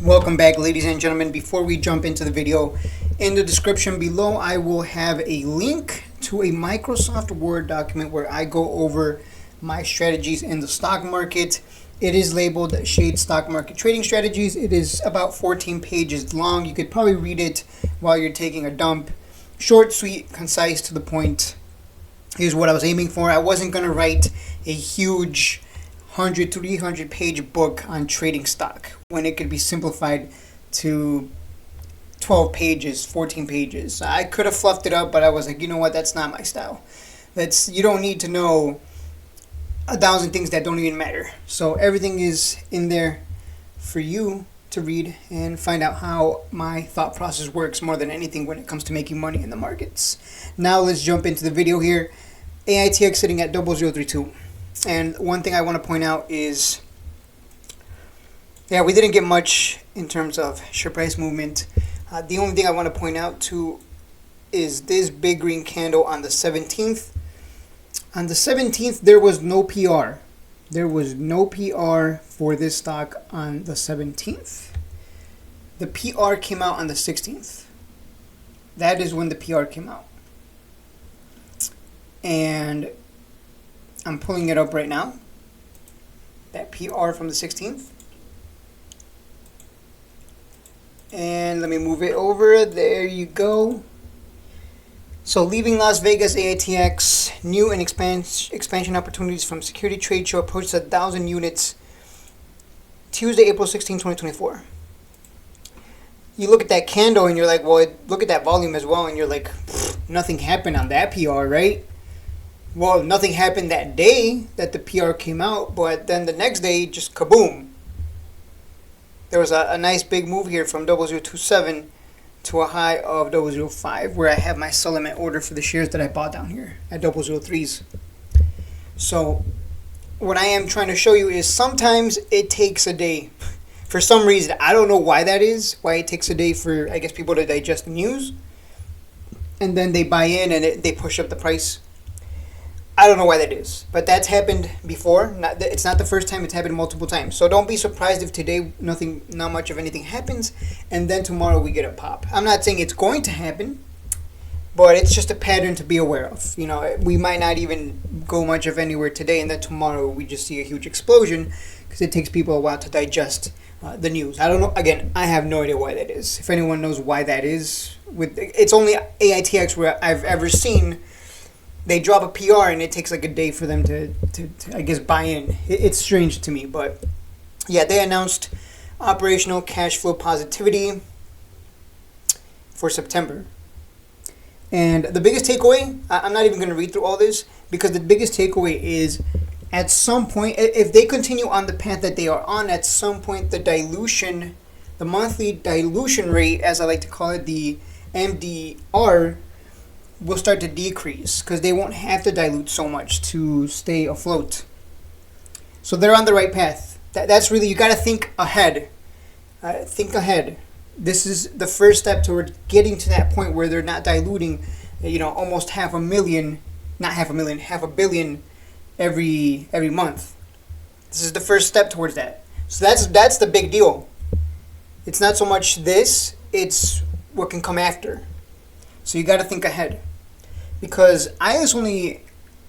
Welcome back, ladies and gentlemen. Before we jump into the video, in the description below I will have a link to a Microsoft Word document where I go over my strategies in the stock market. It is labeled Shade Stock Market Trading Strategies. It is about 14 pages long. You could probably read it while you're taking a dump. Short, sweet, concise, to the point is what I was aiming for. I wasn't going to write a huge 100 to 300 page book on trading stock when it could be simplified to 12 pages, 14 pages. I could have fluffed it up, but I was like, you know what, that's not my style. You don't need to know 1,000 things that don't even matter. So everything is in there for you to read and find out how my thought process works more than anything when it comes to making money in the markets. Now let's jump into the video here. Aitx sitting at 0032. And one thing I want to point out is, we didn't get much in terms of share price movement. The only thing I want to point out too is this big green candle on the 17th. On the 17th, there was no PR. There was no PR for this stock on the 17th. The PR came out on the 16th. That is when the PR came out. And I'm pulling it up right now. That PR from the 16th. And let me move it over. There you go. So leaving Las Vegas, Aitx, new and expansion opportunities from security trade show approaches 1,000 units. Tuesday, April 16, 2024. You look at that candle and you're like, well, look at that volume as well. And you're like, nothing happened on that PR, right? Well, nothing happened that day that the PR came out, but then the next day, just kaboom. There was a nice big move here from 0027 to a high of 005, where I have my sell limit order for the shares that I bought down here at 003s. So what I am trying to show you is sometimes it takes a day. For some reason, I don't know why that is, why it takes a day for, I guess, people to digest the news. And then they buy in and they push up the price. I don't know why that is, but that's happened before. It's not the first time. It's happened multiple times. So don't be surprised if today not much of anything happens, and then tomorrow we get a pop. I'm not saying it's going to happen, but it's just a pattern to be aware of. You know, we might not even go much of anywhere today, and then tomorrow we just see a huge explosion because it takes people a while to digest the news. I don't know. Again, I have no idea why that is. If anyone knows why that is, it's only Aitx where I've ever seen. They drop a PR and it takes like a day for them to I guess, buy in. It's strange to me, but yeah, they announced operational cash flow positivity for September. And the biggest takeaway, I'm not even going to read through all this, because the biggest takeaway is at some point, if they continue on the path that they are on, at some point the monthly dilution rate, as I like to call it, the MDR, will start to decrease because they won't have to dilute so much to stay afloat. So they're on the right path. That's really, you got to think ahead. Think ahead. This is the first step toward getting to that point where they're not diluting, almost half a billion every month. This is the first step towards that. So that's the big deal. It's not so much this, it's what can come after. So you got to think ahead, because IS only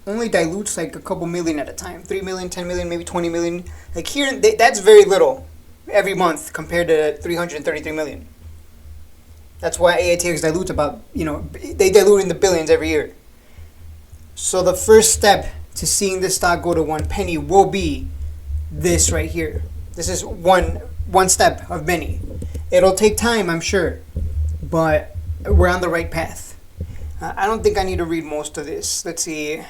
dilutes like a couple million at a time, 3 million, 10 million, maybe 20 million. Like here, that's very little every month compared to 333 million. That's why Aitx dilutes about, they dilute in the billions every year. So the first step to seeing this stock go to 1 penny will be this right here. This is one step of many. It'll take time, I'm sure, but we're on the right path. I don't think I need to read most of this. Let's see.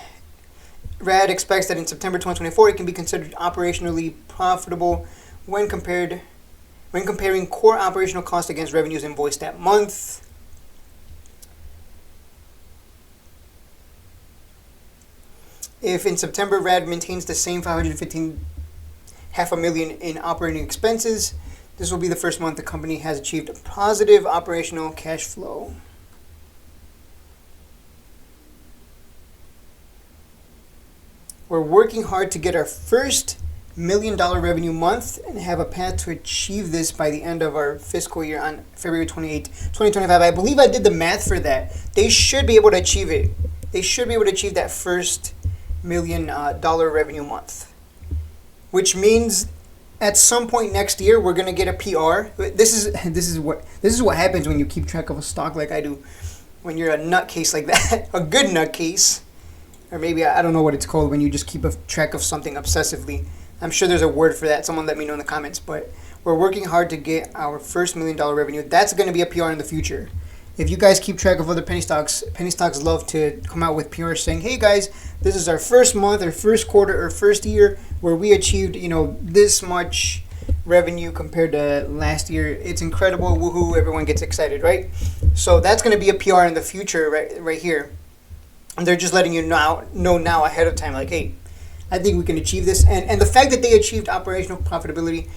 RAD expects that in September 2024, it can be considered operationally profitable when comparing core operational costs against revenues invoiced that month. If in September RAD maintains the same $515,500,000 in operating expenses, this will be the first month the company has achieved a positive operational cash flow. We're working hard to get our first million revenue month and have a path to achieve this by the end of our fiscal year on February 28, 2025. I believe I did the math for that. They should be able to achieve it. They should be able to achieve that first $1 million revenue month, which means at some point next year we're gonna get a PR. This is what happens when you keep track of a stock like I do. When you're a nutcase like that, a good nutcase, or maybe I don't know what it's called when you just keep a track of something obsessively. I'm sure there's a word for that. Someone let me know in the comments. But we're working hard to get our first $1 million revenue. That's going to be a PR in the future. If you guys keep track of other penny stocks love to come out with PRs saying, hey guys, this is our first month or first quarter or first year where we achieved, this much revenue compared to last year. It's incredible. Woohoo. Everyone gets excited, right? So that's going to be a PR in the future right here. And they're just letting you know now ahead of time, like, hey, I think we can achieve this. And the fact that they achieved operational profitability,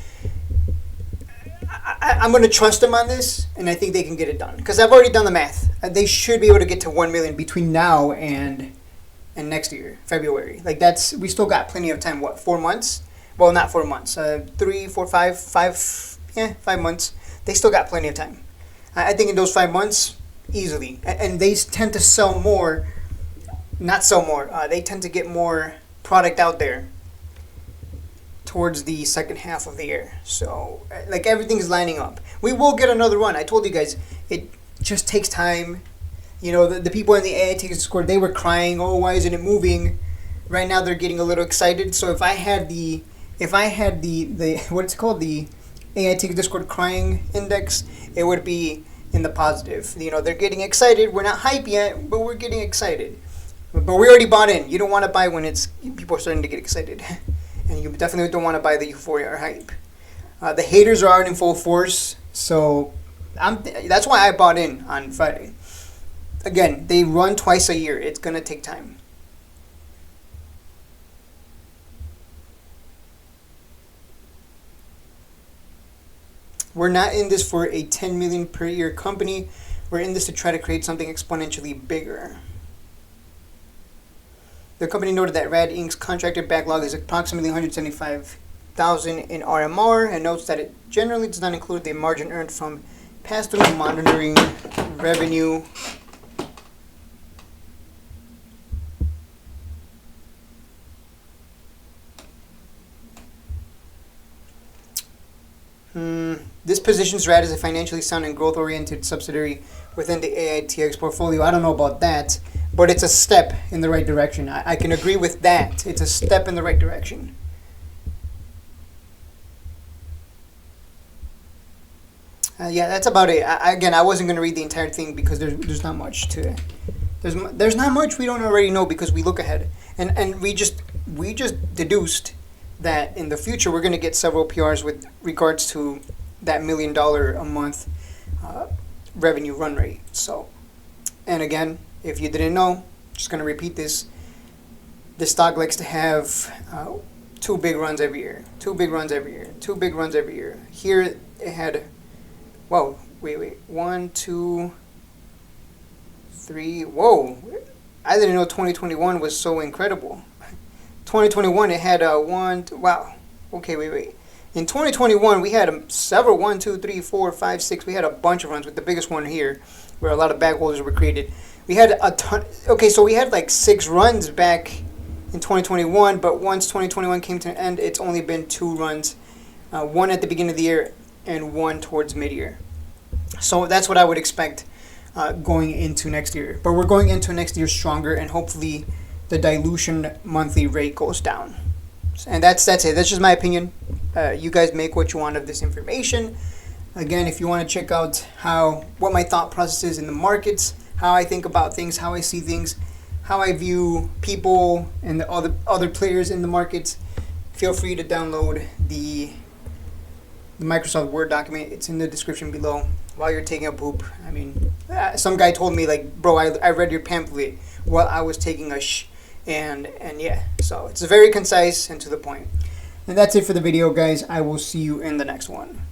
I'm going to trust them on this, and I think they can get it done. Because I've already done the math. They should be able to get to 1 million between now and next year, February. Like, we still got plenty of time. What, 4 months? Well, not 4 months. 3, 4, 5 months. They still got plenty of time. I think in those 5 months, easily. And they tend to sell more. Not sell more. They tend to get more product out there towards the second half of the year. So, like, everything's lining up. We will get another run. I told you guys, it just takes time. The people in the Aitx Discord, they were crying, oh, why isn't it moving? Right now, they're getting a little excited. So if I had the what's it called, the Aitx Discord crying index, it would be in the positive. They're getting excited. We're not hype yet, but we're getting excited. But we already bought in. You don't want to buy when people are starting to get excited. And you definitely don't want to buy the euphoria or hype. The haters are out in full force. So that's why I bought in on Friday. Again, they run twice a year. It's going to take time. We're not in this for a 10 million per year company. We're in this to try to create something exponentially bigger. The company noted that Rad Inc.'s contracted backlog is approximately 175,000 in RMR and notes that it generally does not include the margin earned from pass-through monitoring revenue. This positions Rad as a financially sound and growth-oriented subsidiary within the Aitx portfolio. I don't know about that, but it's a step in the right direction. I can agree with that. It's a step in the right direction. Yeah, that's about it. Again, I wasn't going to read the entire thing because there's not much to it. There's not much we don't already know because we look ahead. And we just deduced that in the future we're going to get several PRs with regards to that $1 million a month revenue run rate. So, and again, if you didn't know, just going to repeat this. This stock likes to have 2 big runs every year. 2 big runs every year. 2 big runs every year. Here it had, whoa, wait. 1, 2, 3. Whoa. I didn't know 2021 was so incredible. 2021, it had wow. Okay, wait. In 2021, we had several, 1, 2, 3, 4, 5, 6. We had a bunch of runs, with the biggest one here, where a lot of bag holders were created. We had a ton. Okay, so we had like 6 runs back in 2021, but once 2021 came to an end, it's only been 2 runs. 1 at the beginning of the year and 1 towards mid-year. So that's what I would expect going into next year. But we're going into next year stronger, and hopefully the dilution monthly rate goes down. And that's it. That's just my opinion. You guys make what you want of this information. Again, if you want to check out what my thought process is in the markets, how I think about things, how I see things, how I view people and the other players in the markets, feel free to download the Microsoft Word document. It's in the description below while you're taking a poop. I mean, some guy told me, like, bro, I read your pamphlet while I was taking a and yeah, so it's very concise and to the point. And that's it for the video, guys. I will see you in the next one.